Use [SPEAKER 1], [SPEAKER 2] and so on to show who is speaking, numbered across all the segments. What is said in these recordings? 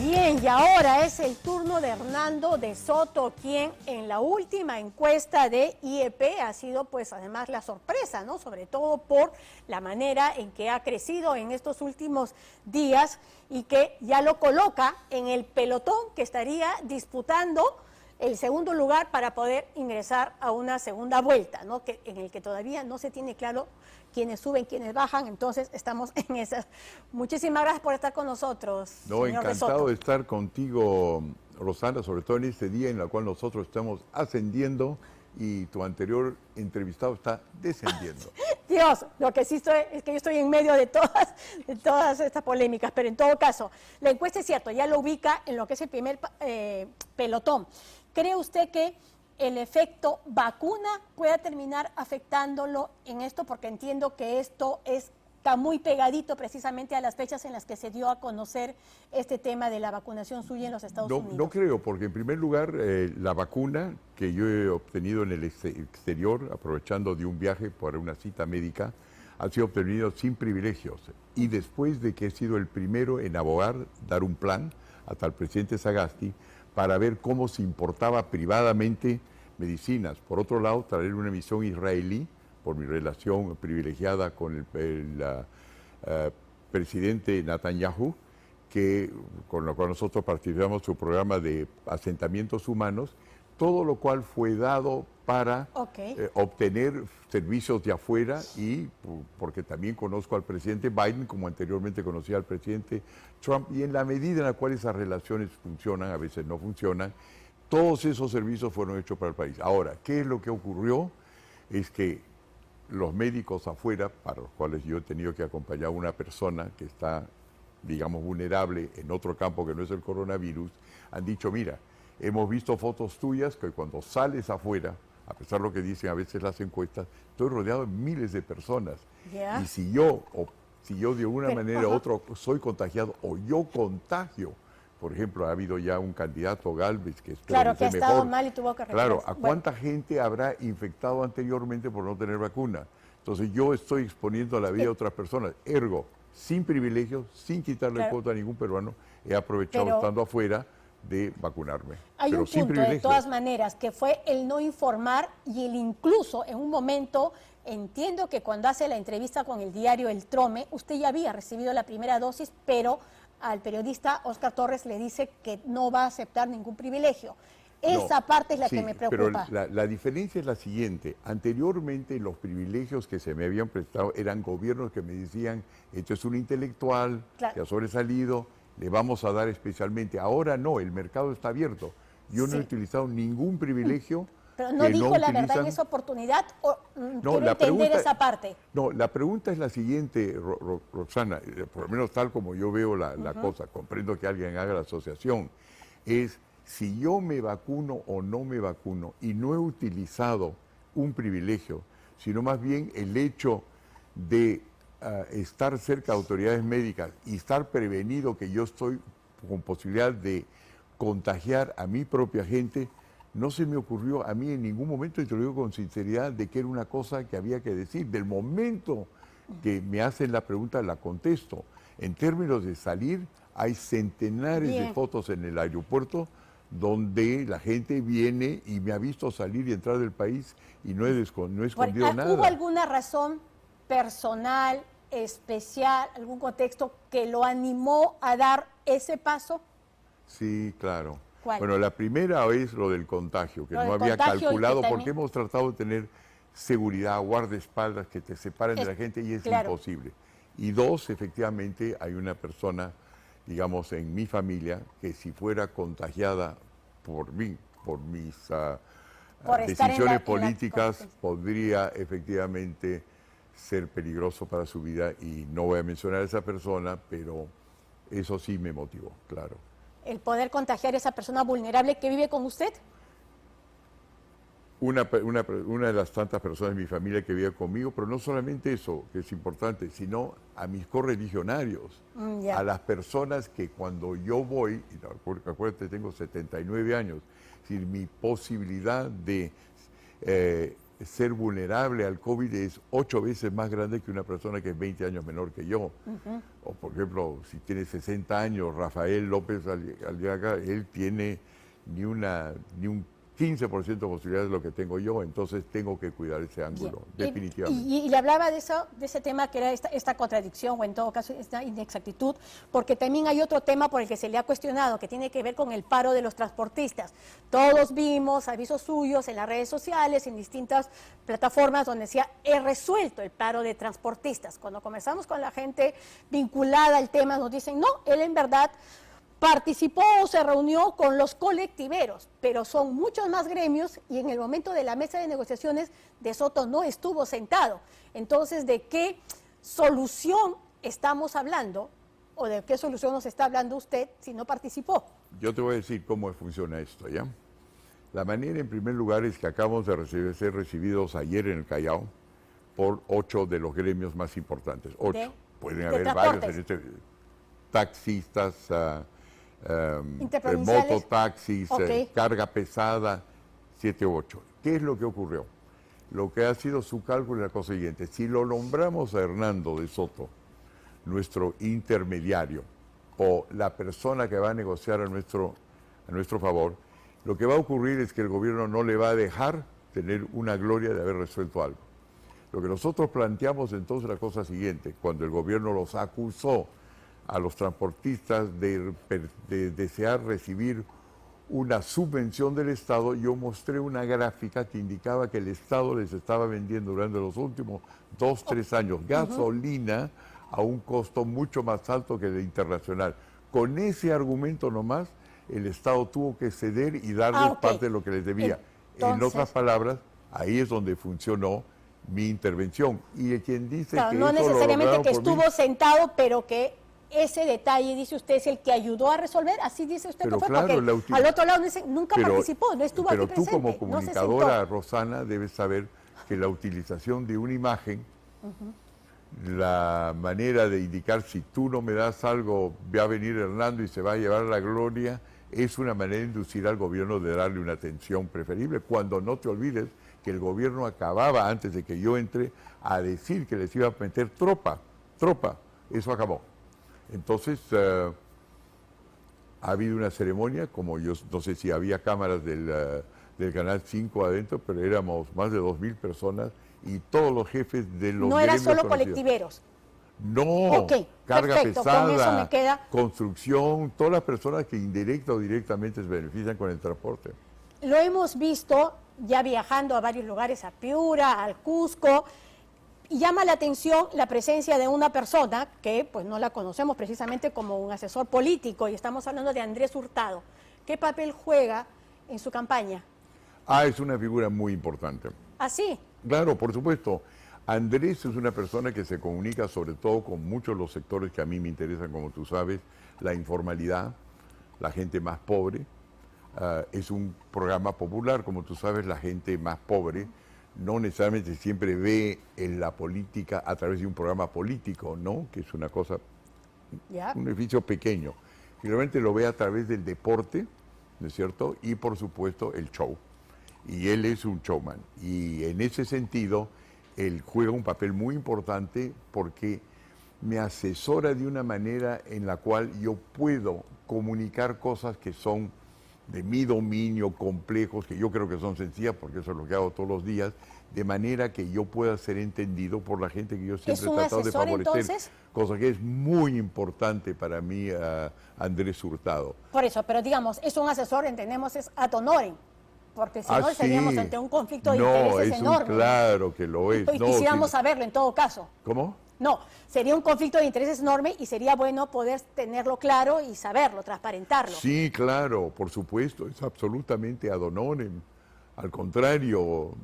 [SPEAKER 1] Bien, y ahora es el turno de Hernando de Soto, quien en la última encuesta de IEP ha sido pues además la sorpresa, ¿no? Sobre todo por la manera en que ha crecido en estos últimos días y que ya lo coloca en el pelotón que estaría disputando el segundo lugar para poder ingresar a una segunda vuelta, ¿no? En el que todavía no se tiene claro quiénes suben, quiénes bajan, entonces estamos en esas. Muchísimas gracias por estar con nosotros,
[SPEAKER 2] No,
[SPEAKER 1] señor de
[SPEAKER 2] encantado
[SPEAKER 1] Soto.
[SPEAKER 2] de estar contigo, Rosana, sobre todo en este día en el cual nosotros estamos ascendiendo y tu anterior entrevistado está descendiendo.
[SPEAKER 1] Dios, lo que sí estoy, es que yo estoy en medio de todas estas polémicas, pero en todo caso, la encuesta es cierto, ya lo ubica en lo que es el primer pelotón. ¿Cree usted que el efecto vacuna pueda terminar afectándolo en esto? Porque entiendo que esto está muy pegadito precisamente a las fechas en las que se dio a conocer este tema de la vacunación suya en los Estados Unidos.
[SPEAKER 2] No creo, porque en primer lugar la vacuna que yo he obtenido en el exterior, aprovechando de un viaje por una cita médica, ha sido obtenido sin privilegios. Y después de que he sido el primero en abogar, dar un plan hasta el presidente Sagasti, para ver cómo se importaba privadamente medicinas. Por otro lado, traer una misión israelí, por mi relación privilegiada con el presidente Netanyahu, con lo cual nosotros participamos en su programa de asentamientos humanos, todo lo cual fue dado para obtener servicios de afuera y porque también conozco al presidente Biden, como anteriormente conocía al presidente Trump, y en la medida en la cual esas relaciones funcionan, a veces no funcionan, todos esos servicios fueron hechos para el país. Ahora, ¿qué es lo que ocurrió? Es que los médicos afuera, para los cuales yo he tenido que acompañar a una persona que está, digamos, vulnerable en otro campo que no es el coronavirus, han dicho, mira, hemos visto fotos tuyas que cuando sales afuera, a pesar de lo que dicen a veces las encuestas, estoy rodeado de miles de personas. Y si yo de una manera u otra soy contagiado o yo contagio, por ejemplo, ha habido ya un candidato, Galvez, que espero
[SPEAKER 1] que ha estado mal y tuvo que retirarse.
[SPEAKER 2] Claro, ¿a cuánta gente habrá infectado anteriormente por no tener vacuna? Entonces yo estoy exponiendo la vida de otras personas. Ergo, sin privilegios, sin quitarle cuota a ningún peruano, he aprovechado estando afuera de vacunarme.
[SPEAKER 1] Hay un punto, de todas maneras, que fue el no informar y el incluso en un momento, entiendo que cuando hace la entrevista con el diario El Trome, usted ya había recibido la primera dosis, pero al periodista Oscar Torres le dice que no va a aceptar ningún privilegio. Esa parte es la que me preocupa.
[SPEAKER 2] Pero la diferencia es la siguiente. Anteriormente los privilegios que se me habían prestado eran gobiernos que me decían, esto es un intelectual que ha sobresalido, le vamos a dar especialmente. Ahora no, el mercado está abierto. Yo no he utilizado ningún privilegio.
[SPEAKER 1] Pero no dijo la verdad en esa oportunidad, o quiero entender esa parte.
[SPEAKER 2] No, la pregunta es la siguiente, Roxana, por lo menos tal como yo veo la cosa, comprendo que alguien haga la asociación, es si yo me vacuno o no me vacuno y no he utilizado un privilegio, sino más bien el hecho de estar cerca de autoridades médicas y estar prevenido que yo estoy con posibilidad de contagiar a mi propia gente, no se me ocurrió a mí en ningún momento, y te lo digo con sinceridad, de que era una cosa que había que decir. Del momento que me hacen la pregunta, la contesto. En términos de salir, hay centenares de fotos en el aeropuerto donde la gente viene y me ha visto salir y entrar del país y no he escondido nada.
[SPEAKER 1] ¿Hubo alguna razón personal, especial, algún contexto que lo animó a dar ese paso?
[SPEAKER 2] Sí, claro.
[SPEAKER 1] ¿Cuál?
[SPEAKER 2] Bueno, la primera es lo del contagio, que no había calculado, porque hemos tratado de tener seguridad, guardaespaldas que te separen de la gente y es imposible. Y dos, efectivamente, hay una persona, digamos, en mi familia, que si fuera contagiada por mí, por mis decisiones políticas, podría efectivamente ser peligroso para su vida, y no voy a mencionar a esa persona, pero eso sí me motivó, claro.
[SPEAKER 1] ¿El poder contagiar a esa persona vulnerable que vive con usted?
[SPEAKER 2] Una de las tantas personas de mi familia que vive conmigo, pero no solamente eso, que es importante, sino a mis correligionarios, a las personas que cuando yo voy, acuérdate, tengo 79 años, es decir, mi posibilidad de ser vulnerable al COVID es 8 veces más grande que una persona que es 20 años menor que yo. O por ejemplo, si tiene 60 años, Rafael López Aliaga, él tiene ni un 15% de posibilidades de lo que tengo yo, entonces tengo que cuidar ese ángulo, definitivamente.
[SPEAKER 1] Y le hablaba de ese tema que era esta contradicción, o en todo caso esta inexactitud, porque también hay otro tema por el que se le ha cuestionado, que tiene que ver con el paro de los transportistas. Todos vimos avisos suyos en las redes sociales, en distintas plataformas, donde decía, he resuelto el paro de transportistas. Cuando conversamos con la gente vinculada al tema, nos dicen, no, él en verdad participó o se reunió con los colectiveros, pero son muchos más gremios y en el momento de la mesa de negociaciones De Soto no estuvo sentado. Entonces, ¿de qué solución estamos hablando o de qué solución nos está hablando usted si no participó?
[SPEAKER 2] Yo te voy a decir cómo funciona esto, ¿ya? La manera, en primer lugar, es que acabamos de ser recibidos ayer en el Callao por 8 de los gremios más importantes. 8. Pueden haber varios en este, taxistas, mototaxis, carga pesada, 7 u 8. ¿Qué es lo que ocurrió? Lo que ha sido su cálculo es la cosa siguiente. Si lo nombramos a Hernando de Soto, nuestro intermediario, o la persona que va a negociar a nuestro favor, lo que va a ocurrir es que el gobierno no le va a dejar tener una gloria de haber resuelto algo. Lo que nosotros planteamos entonces es la cosa siguiente. Cuando el gobierno los acusó a los transportistas de desear recibir una subvención del Estado, yo mostré una gráfica que indicaba que el Estado les estaba vendiendo durante los últimos 2, 3 años gasolina a un costo mucho más alto que el internacional. Con ese argumento nomás, el Estado tuvo que ceder y darles parte de lo que les debía. Entonces, en otras palabras, ahí es donde funcionó mi intervención. Y quien dice que
[SPEAKER 1] no
[SPEAKER 2] eso
[SPEAKER 1] necesariamente
[SPEAKER 2] lo
[SPEAKER 1] que estuvo sentado, pero que ese detalle, dice usted, es el que ayudó a resolver, así dice usted
[SPEAKER 2] pero
[SPEAKER 1] que fue,
[SPEAKER 2] claro,
[SPEAKER 1] porque al otro lado nunca participó, no estuvo aquí presente.
[SPEAKER 2] Pero tú como comunicadora, Rosana, debes saber que la utilización de una imagen, la manera de indicar si tú no me das algo, va a venir Hernando y se va a llevar la gloria, es una manera de inducir al gobierno de darle una atención preferible, cuando no te olvides que el gobierno acababa, antes de que yo entre, a decir que les iba a meter tropa, eso acabó. Entonces, ha habido una ceremonia, como yo no sé si había cámaras del Canal 5 adentro, pero éramos más de 2.000 personas y todos los jefes de los
[SPEAKER 1] no eran solo colectiveros.
[SPEAKER 2] No, carga pesada, con eso me queda. Construcción, todas las personas que indirecta o directamente se benefician con el transporte.
[SPEAKER 1] Lo hemos visto ya viajando a varios lugares, a Piura, al Cusco, y llama la atención la presencia de una persona que pues no la conocemos precisamente como un asesor político, y estamos hablando de Andrés Hurtado. ¿Qué papel juega en su campaña?
[SPEAKER 2] Es una figura muy importante.
[SPEAKER 1] ¿Ah, sí?
[SPEAKER 2] Claro, por supuesto. Andrés es una persona que se comunica sobre todo con muchos de los sectores que a mí me interesan, como tú sabes, la informalidad, la gente más pobre. Es un programa popular, como tú sabes, la gente más pobre no necesariamente siempre ve en la política a través de un programa político, ¿no? Que es una cosa, un edificio pequeño. Realmente lo ve a través del deporte, ¿no es cierto? Y por supuesto el show. Y él es un showman. Y en ese sentido, él juega un papel muy importante porque me asesora de una manera en la cual yo puedo comunicar cosas que son de mi dominio, complejos, que yo creo que son sencillas, porque eso es lo que hago todos los días, de manera que yo pueda ser entendido por la gente que yo siempre he tratado de favorecer. Entonces, cosa que es muy importante para mí, Andrés Hurtado.
[SPEAKER 1] Por eso, pero digamos, es un asesor, entendemos, es ad honorem, porque si no estaríamos ante un conflicto de intereses enorme.
[SPEAKER 2] Claro que lo es.
[SPEAKER 1] Y quisiéramos saberlo en todo caso.
[SPEAKER 2] ¿Cómo?
[SPEAKER 1] No, sería un conflicto de intereses enorme y sería bueno poder tenerlo claro y saberlo, transparentarlo.
[SPEAKER 2] Sí, claro, por supuesto, es absolutamente ad honorem. Al contrario,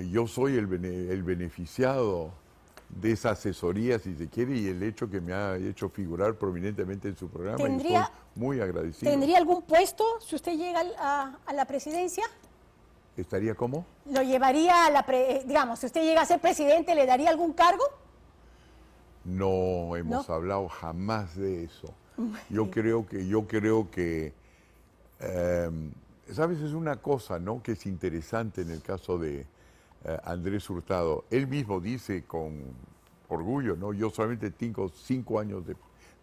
[SPEAKER 2] yo soy el beneficiado de esa asesoría, si se quiere, y el hecho que me ha hecho figurar prominentemente en su programa, y estoy muy agradecido.
[SPEAKER 1] ¿Tendría algún puesto si usted llega a la presidencia?
[SPEAKER 2] ¿Estaría cómo?
[SPEAKER 1] ¿Lo llevaría digamos, si usted llega a ser presidente, le daría algún cargo?
[SPEAKER 2] No hemos hablado jamás de eso. Yo creo que sabes, es una cosa, ¿no?, que es interesante en el caso de Andrés Hurtado. Él mismo dice con orgullo, ¿no? Yo solamente tengo 5 años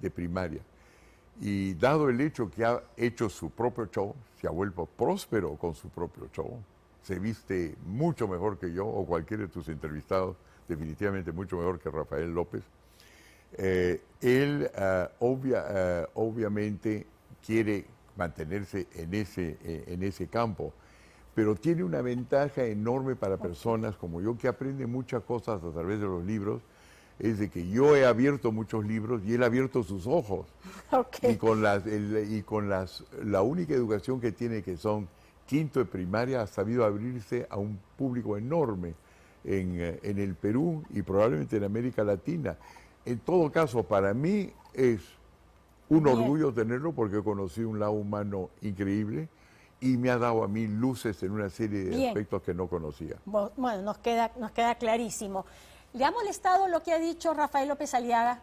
[SPEAKER 2] de primaria. Y dado el hecho que ha hecho su propio show, se ha vuelto próspero con su propio show, se viste mucho mejor que yo o cualquiera de tus entrevistados, definitivamente mucho mejor que Rafael López. Él obviamente quiere mantenerse en ese campo, pero tiene una ventaja enorme para personas como yo que aprenden muchas cosas a través de los libros, es de que yo he abierto muchos libros y él ha abierto sus ojos.
[SPEAKER 1] Okay.
[SPEAKER 2] Y con la única educación que tiene, que son quinto de primaria, ha sabido abrirse a un público enorme en el Perú y probablemente en América Latina. En todo caso, para mí es un orgullo tenerlo porque he conocido un lado humano increíble y me ha dado a mí luces en una serie de aspectos que no conocía.
[SPEAKER 1] Bueno, nos queda clarísimo. ¿Le ha molestado lo que ha dicho Rafael López Aliaga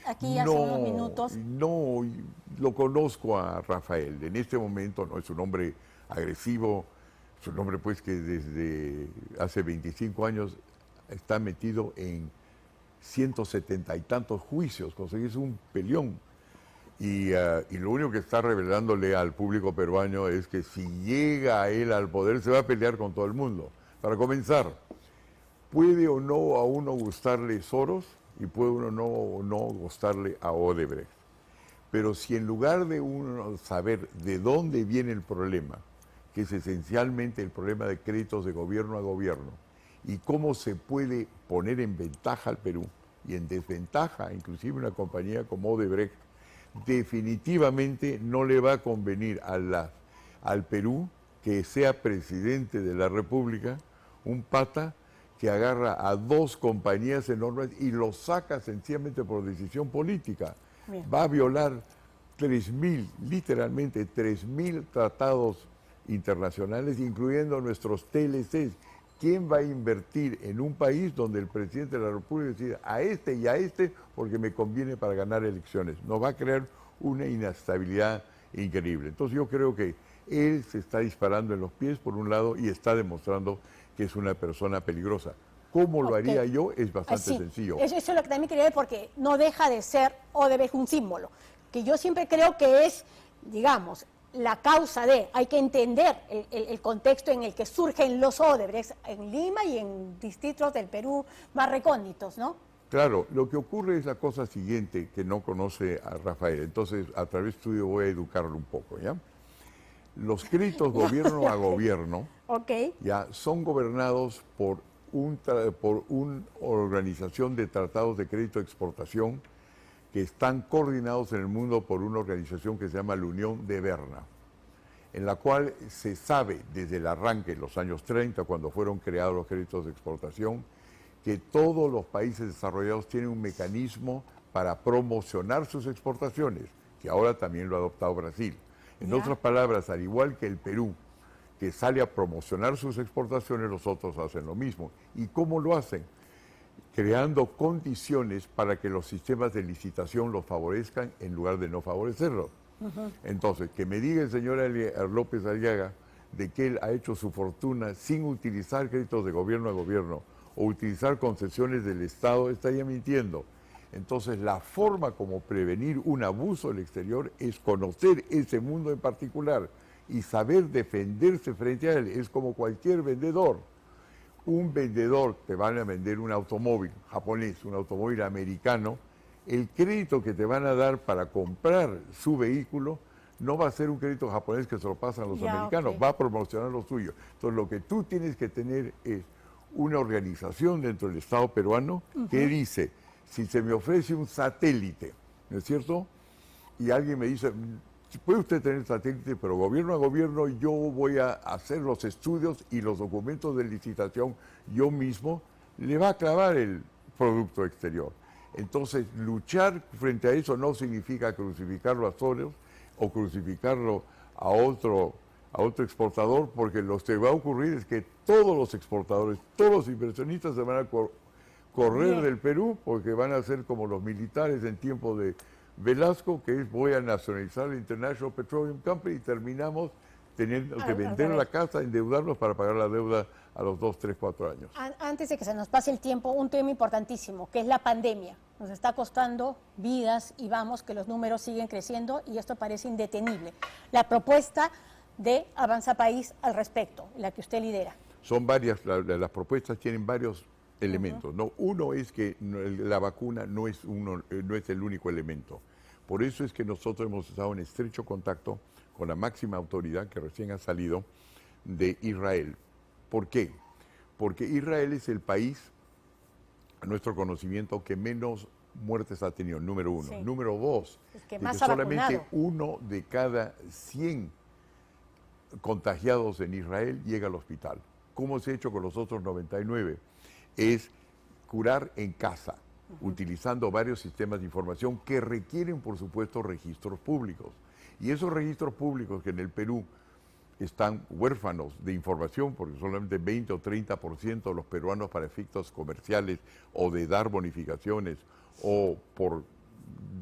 [SPEAKER 1] aquí hace unos minutos?
[SPEAKER 2] No, lo conozco a Rafael. En este momento no es un hombre agresivo, es un hombre pues que desde hace 25 años está metido en 170 y tantos juicios, conseguirse un peleón. Y lo único que está revelándole al público peruano es que si llega a él al poder se va a pelear con todo el mundo. Para comenzar, puede o no a uno gustarle Soros y puede uno no gustarle a Odebrecht. Pero si en lugar de uno saber de dónde viene el problema, que es esencialmente el problema de créditos de gobierno a gobierno, y cómo se puede poner en ventaja al Perú y en desventaja inclusive una compañía como Odebrecht, definitivamente no le va a convenir al Perú que sea presidente de la República un pata que agarra a 2 compañías enormes y los saca sencillamente por decisión política. Bien. Va a violar 3.000, literalmente 3.000 tratados internacionales, incluyendo nuestros TLCs. ¿Quién va a invertir en un país donde el presidente de la República decide a este y a este porque me conviene para ganar elecciones? Nos va a crear una inestabilidad increíble. Entonces yo creo que él se está disparando en los pies por un lado y está demostrando que es una persona peligrosa. ¿Cómo lo haría yo? Es bastante sencillo.
[SPEAKER 1] Eso es lo que también quería ver, porque no deja de ser Odebrecht un símbolo, que yo siempre creo que es, digamos, la causa de, hay que entender el contexto en el que surgen los Odebrecht en Lima y en distritos del Perú más recónditos, ¿no?
[SPEAKER 2] Claro, lo que ocurre es la cosa siguiente, que no conoce a Rafael, entonces a través tuyo voy a educarlo un poco, ¿ya? Los créditos gobierno a gobierno ya son gobernados por una organización de tratados de crédito de exportación que están coordinados en el mundo por una organización que se llama la Unión de Berna, en la cual se sabe desde el arranque, en los años 30, cuando fueron creados los créditos de exportación, que todos los países desarrollados tienen un mecanismo para promocionar sus exportaciones, que ahora también lo ha adoptado Brasil. En otras palabras, al igual que el Perú, que sale a promocionar sus exportaciones, los otros hacen lo mismo. ¿Y cómo lo hacen? Creando condiciones para que los sistemas de licitación los favorezcan en lugar de no favorecerlos. Entonces, que me diga el señor López Aliaga de que él ha hecho su fortuna sin utilizar créditos de gobierno a gobierno o utilizar concesiones del Estado, estaría mintiendo. Entonces, la forma como prevenir un abuso del exterior es conocer ese mundo en particular y saber defenderse frente a él. Es como cualquier vendedor. Un vendedor, te van a vender un automóvil japonés, un automóvil americano, el crédito que te van a dar para comprar su vehículo no va a ser un crédito japonés que se lo pasan a los americanos, va a promocionar lo suyo. Entonces, lo que tú tienes que tener es una organización dentro del Estado peruano que dice, si se me ofrece un satélite, ¿no es cierto? Y alguien me dice, puede usted tener satélite, pero gobierno a gobierno yo voy a hacer los estudios y los documentos de licitación yo mismo, le va a clavar el producto exterior. Entonces, luchar frente a eso no significa crucificarlo a Soros o crucificarlo a otro exportador, porque lo que va a ocurrir es que todos los exportadores, todos los inversionistas se van a correr del Perú, porque van a ser como los militares en tiempo de Velasco, que es voy a nacionalizar la International Petroleum Company y terminamos teniendo que vender la casa, endeudarnos para pagar la deuda a los 2, 3, 4 años.
[SPEAKER 1] Antes de que se nos pase el tiempo, un tema importantísimo, que es la pandemia. Nos está costando vidas y vamos que los números siguen creciendo y esto parece indetenible. La propuesta de Avanza País al respecto, la que usted lidera.
[SPEAKER 2] Son varias, las propuestas tienen varios elementos, ¿no? Uno es que la vacuna no es el único elemento. Por eso es que nosotros hemos estado en estrecho contacto con la máxima autoridad que recién ha salido de Israel. ¿Por qué? Porque Israel es el país, a nuestro conocimiento, que menos muertes ha tenido, número uno. Sí. Número dos,
[SPEAKER 1] que más
[SPEAKER 2] solamente 1 de cada 100 contagiados en Israel llega al hospital. ¿Cómo se ha hecho con los otros 99? Es curar en casa, utilizando varios sistemas de información que requieren, por supuesto, registros públicos. Y esos registros públicos que en el Perú están huérfanos de información, porque solamente 20 o 30% de los peruanos para efectos comerciales o de dar bonificaciones o por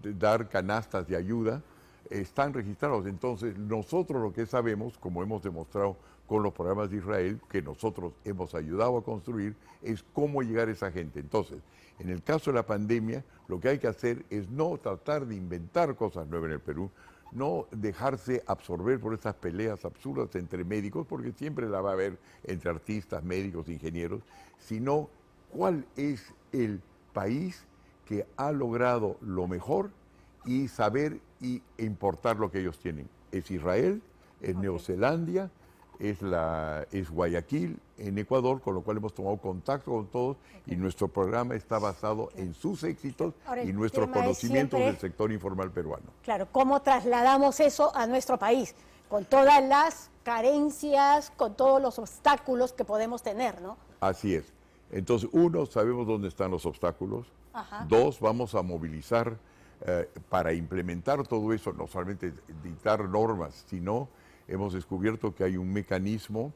[SPEAKER 2] dar canastas de ayuda, están registrados. Entonces, nosotros lo que sabemos, como hemos demostrado con los programas de Israel, que nosotros hemos ayudado a construir, es cómo llegar a esa gente. Entonces, en el caso de la pandemia, lo que hay que hacer es no tratar de inventar cosas nuevas en el Perú, no dejarse absorber por estas peleas absurdas entre médicos, porque siempre la va a haber entre artistas, médicos, ingenieros, sino cuál es el país que ha logrado lo mejor y saber e importar lo que ellos tienen. Es Israel, es Neozelandia, es Guayaquil, en Ecuador, con lo cual hemos tomado contacto con todos y nuestro programa está basado en sus éxitos y nuestros conocimientos del sector informal peruano.
[SPEAKER 1] Claro, ¿cómo trasladamos eso a nuestro país? Con todas las carencias, con todos los obstáculos que podemos tener, ¿no?
[SPEAKER 2] Así es. Entonces, uno, sabemos dónde están los obstáculos.
[SPEAKER 1] Ajá.
[SPEAKER 2] Dos, vamos a movilizar para implementar todo eso, no solamente dictar normas, sino hemos descubierto que hay un mecanismo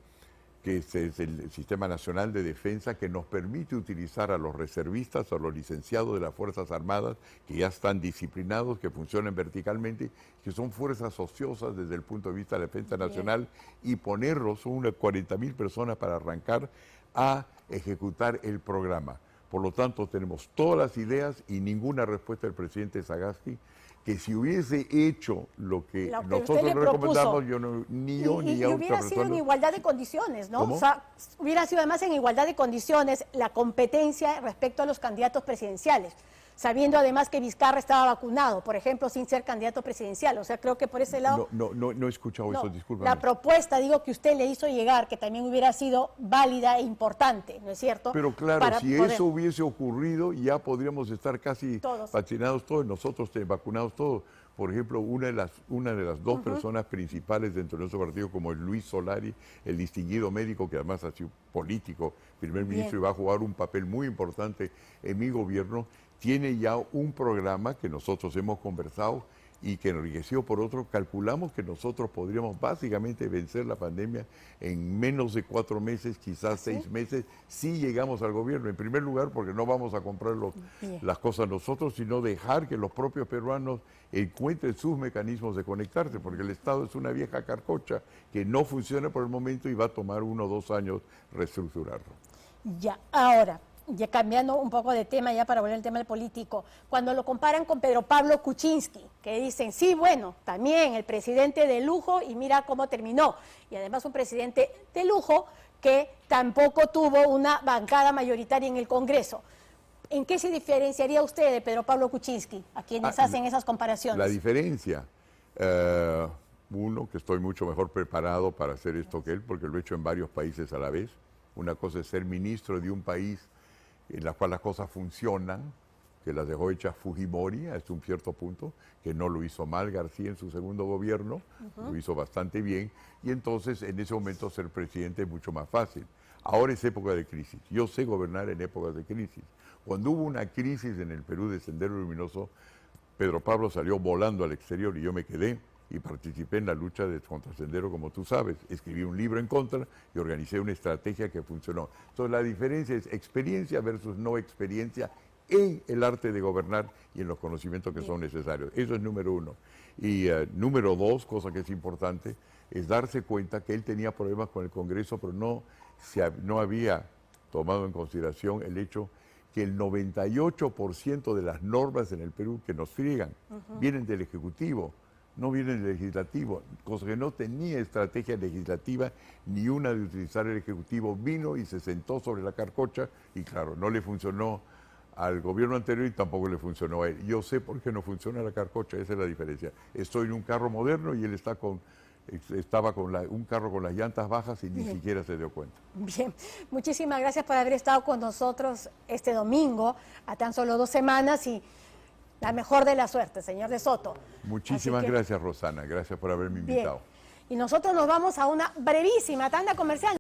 [SPEAKER 2] que es el Sistema Nacional de Defensa que nos permite utilizar a los reservistas, a los licenciados de las Fuerzas Armadas, que ya están disciplinados, que funcionan verticalmente, que son fuerzas ociosas desde el punto de vista de la defensa nacional, y ponerlos, son unas 40.000 personas para arrancar a ejecutar el programa. Por lo tanto, tenemos todas las ideas y ninguna respuesta del presidente Sagasti, que si hubiese hecho lo que nosotros le recomendamos, ni yo ni otra
[SPEAKER 1] hubiera
[SPEAKER 2] persona.
[SPEAKER 1] sido en igualdad de condiciones, ¿no?
[SPEAKER 2] ¿Cómo?
[SPEAKER 1] O sea, hubiera sido además en igualdad de condiciones la competencia respecto a los candidatos presidenciales, sabiendo además que Vizcarra estaba vacunado, por ejemplo, sin ser candidato presidencial. O sea, creo que por ese lado...
[SPEAKER 2] No he escuchado eso, discúlpame.
[SPEAKER 1] La propuesta, digo, que usted le hizo llegar, que también hubiera sido válida e importante, ¿no es cierto?
[SPEAKER 2] Pero claro, si eso hubiese ocurrido, ya podríamos estar casi vacunados todos, nosotros vacunados todos. Por ejemplo, una de las dos personas principales dentro de nuestro partido, como el Luis Solari, el distinguido médico que además ha sido político, primer ministro, y va a jugar un papel muy importante en mi gobierno, tiene ya un programa que nosotros hemos conversado y que enriqueció por otro. Calculamos que nosotros podríamos básicamente vencer la pandemia en menos de 4 meses, quizás 6 meses, si llegamos al gobierno. En primer lugar, porque no vamos a comprar las cosas nosotros, sino dejar que los propios peruanos encuentren sus mecanismos de conectarse, porque el Estado es una vieja carcocha que no funciona por el momento y va a tomar 1 o 2 años reestructurarlo.
[SPEAKER 1] Ya, ahora, ya cambiando un poco de tema ya para volver al tema del político, cuando lo comparan con Pedro Pablo Kuczynski, que dicen, sí, bueno, también el presidente de lujo y mira cómo terminó, y además un presidente de lujo que tampoco tuvo una bancada mayoritaria en el Congreso. ¿En qué se diferenciaría usted de Pedro Pablo Kuczynski, a quienes hacen esas comparaciones?
[SPEAKER 2] La diferencia, uno, que estoy mucho mejor preparado para hacer esto que él, porque lo he hecho en varios países a la vez. Una cosa es ser ministro de un país en la cual las cosas funcionan, que las dejó hechas Fujimori hasta un cierto punto, que no lo hizo mal García en su segundo gobierno, lo hizo bastante bien, y entonces en ese momento ser presidente es mucho más fácil. Ahora es época de crisis, yo sé gobernar en épocas de crisis. Cuando hubo una crisis en el Perú de Sendero Luminoso, Pedro Pablo salió volando al exterior y yo me quedé y participé en la lucha contra Sendero, como tú sabes. Escribí un libro en contra y organicé una estrategia que funcionó. Entonces la diferencia es experiencia versus no experiencia en el arte de gobernar y en los conocimientos que son necesarios. Eso es número uno. Y número dos, cosa que es importante, es darse cuenta que él tenía problemas con el Congreso, pero no había tomado en consideración el hecho que el 98% de las normas en el Perú que nos friegan vienen del Ejecutivo, no vienen del Legislativo, cosa que no tenía estrategia legislativa ni una de utilizar el Ejecutivo. Vino y se sentó sobre la carcocha y claro, no le funcionó al gobierno anterior y tampoco le funcionó a él. Yo sé por qué no funciona la carcocha, esa es la diferencia. Estoy en un carro moderno y él estaba con un carro con las llantas bajas y ni siquiera se dio cuenta.
[SPEAKER 1] Bien, muchísimas gracias por haber estado con nosotros este domingo, a tan solo 2 semanas, y la mejor de la suerte, señor de Soto.
[SPEAKER 2] Muchísimas gracias, Rosana. Gracias por haberme invitado.
[SPEAKER 1] Bien. Y nosotros nos vamos a una brevísima tanda comercial.